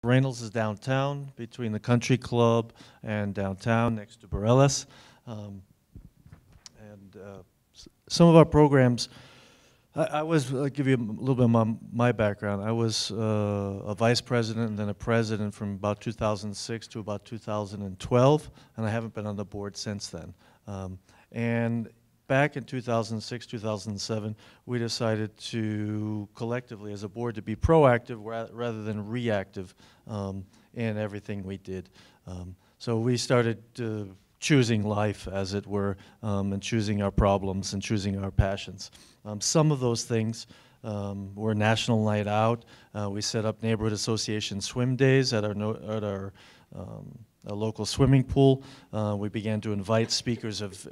Raynolds is downtown, between the country club and downtown, next to Borellis. Um, some of our programs, I'll give you a little bit of my background. I was a vice president and then a president from about 2006 to about 2012, and I haven't been on the board since then. And back in 2006, 2007, we decided to collectively as a board to be proactive rather than reactive in everything we did. So we started choosing life, as it were, and choosing our problems and choosing our passions. Some of those things were National Night Out. We set up neighborhood association swim days at our a local swimming pool. We began to invite speakers of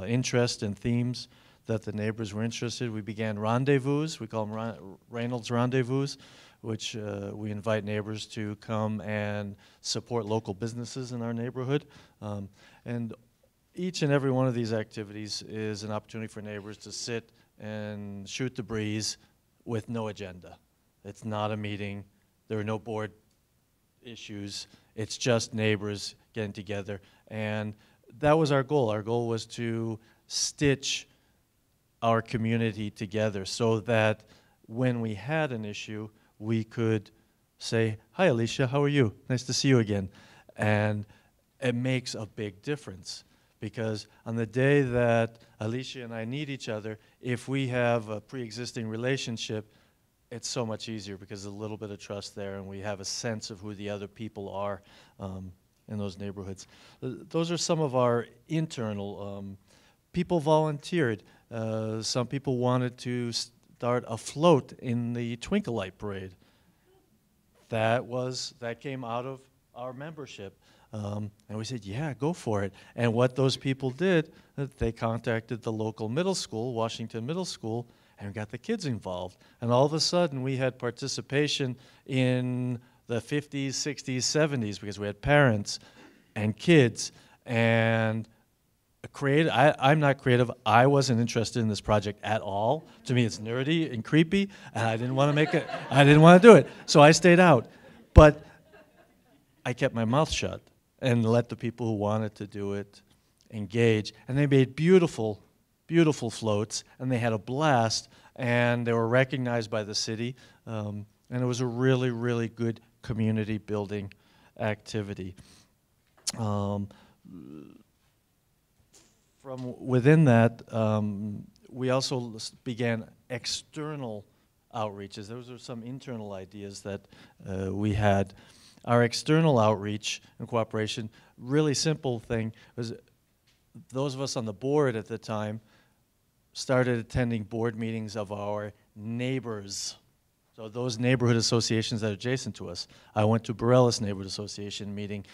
interest and themes that the neighbors were interested. We began rendezvous. We call them Raynolds rendezvous, which we invite neighbors to come and support local businesses in our neighborhood. And each and every one of these activities is an opportunity for neighbors to sit and shoot the breeze with no agenda. It's not a meeting. There are no board issues. It's just neighbors getting together. And that was our goal. Our goal was to stitch our community together so that when we had an issue, we could say, "Hi, Alicia, how are you? Nice to see you again." And it makes a big difference because on the day that Alicia and I need each other, if we have a pre-existing relationship, it's so much easier because there's a little bit of trust there and we have a sense of who the other people are in those neighborhoods. Those are some of our internal, people volunteered. Some people wanted to start a float in the Twinkle Light Parade. That came out of our membership. And we said, yeah, go for it. And what those people did, they contacted the local middle school, Washington Middle School, and got the kids involved. And all of a sudden, we had participation in the 50s, 60s, 70s, because we had parents and kids. And I'm not creative. I wasn't interested in this project at all. To me, it's nerdy and creepy, and I didn't want to make it. I didn't want to do it. So I stayed out. But I kept my mouth shut and let the people who wanted to do it engage. And they made beautiful, beautiful floats, and they had a blast, and they were recognized by the city. And it was a really, really good community building activity. From within that, we also began external outreaches. Those are some internal ideas that we had. Our external outreach and cooperation, really simple thing, was those of us on the board at the time started attending board meetings of our neighbors. So those neighborhood associations that are adjacent to us. I went to Borellis Neighborhood Association meeting.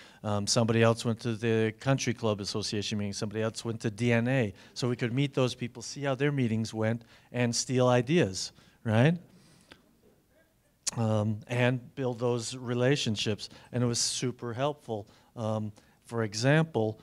Somebody else went to the Country Club Association meeting. Somebody else went to DNA. So we could meet those people, see how their meetings went, and steal ideas, right? And build those relationships. And it was super helpful. For example,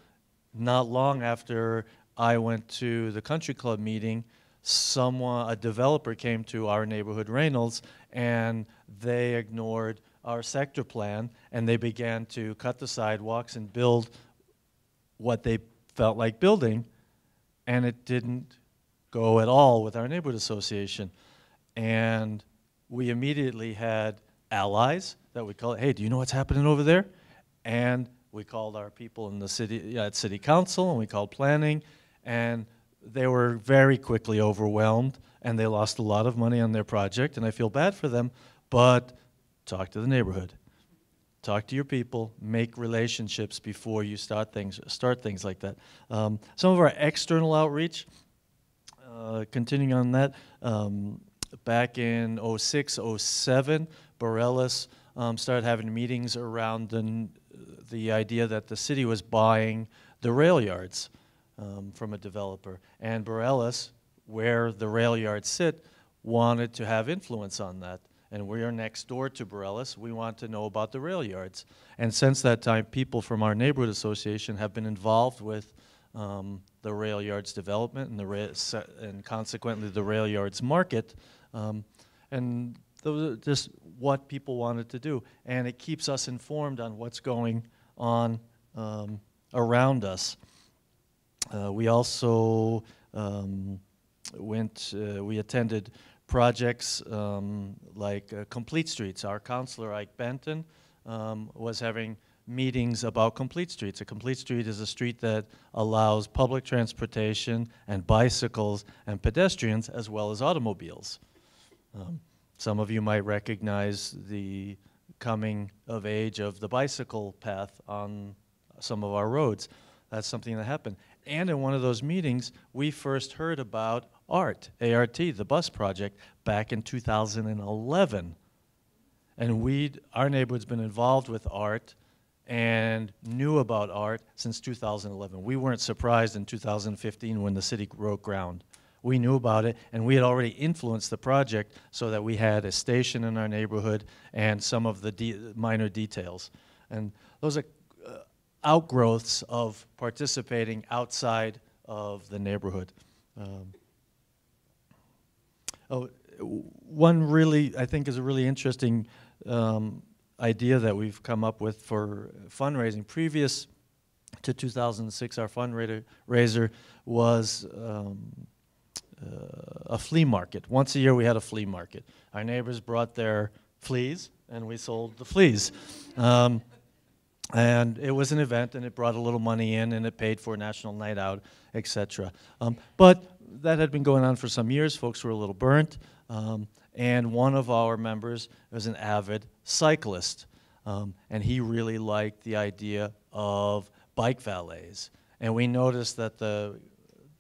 not long after I went to the Country Club meeting, a developer came to our neighborhood, Raynolds, and they ignored our sector plan, and they began to cut the sidewalks and build what they felt like building, and it didn't go at all with our neighborhood association. And we immediately had allies that would call, hey, do you know what's happening over there? And we called our people in the city, at city council, and we called planning, and they were very quickly overwhelmed, and they lost a lot of money on their project, and I feel bad for them, but talk to the neighborhood. Talk to your people, make relationships before you start things like that. Some of our external outreach, continuing on that, back in 06, 07, Borellis started having meetings around the idea that the city was buying the rail yards from a developer. And Borellis, where the rail yards sit, wanted to have influence on that. And we are next door to Borellis. We want to know about the rail yards. And since that time, people from our neighborhood association have been involved with the rail yards development and consequently the rail yards market. And those are just what people wanted to do. And it keeps us informed on what's going on around us. We also we attended projects like Complete Streets. Our counselor, Ike Benton, was having meetings about complete streets. A complete street is a street that allows public transportation and bicycles and pedestrians as well as automobiles. Some of you might recognize the coming of age of the bicycle path on some of our roads. That's something that happened. And in one of those meetings, we first heard about ART, A-R-T, the bus project, back in 2011. And our neighborhood's been involved with ART and knew about ART since 2011. We weren't surprised in 2015 when the city broke ground. We knew about it, and we had already influenced the project so that we had a station in our neighborhood and some of the minor details. And those are outgrowths of participating outside of the neighborhood. One really, I think, is a really interesting idea that we've come up with for fundraising. Previous to 2006, our fundraiser was a flea market. Once a year we had a flea market. Our neighbors brought their fleas and we sold the fleas. And it was an event and it brought a little money in and it paid for a national night out, etc. But that had been going on for some years. Folks were a little burnt. And one of our members was an avid cyclist. And he really liked the idea of bike valets. And we noticed that the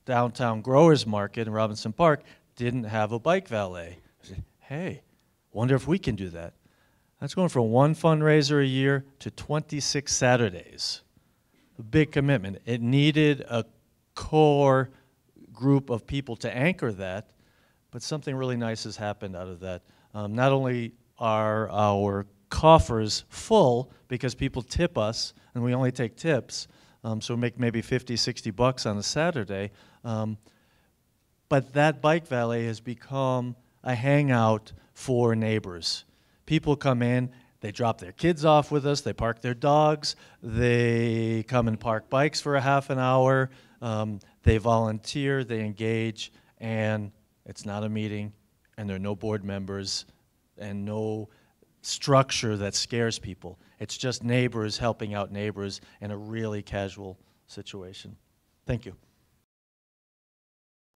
downtown growers market in Robinson Park didn't have a bike valet. I said, hey, wonder if we can do that. That's going from one fundraiser a year to 26 Saturdays. A big commitment. It needed a core group of people to anchor that, but something really nice has happened out of that. Not only are our coffers full because people tip us, and we only take tips, so we make maybe 50, 60 bucks on a Saturday, but that bike valet has become a hangout for neighbors. People come in, they drop their kids off with us, they park their dogs, they come and park bikes for a half an hour, they volunteer, they engage, and it's not a meeting, and there are no board members, and no structure that scares people. It's just neighbors helping out neighbors in a really casual situation. Thank you.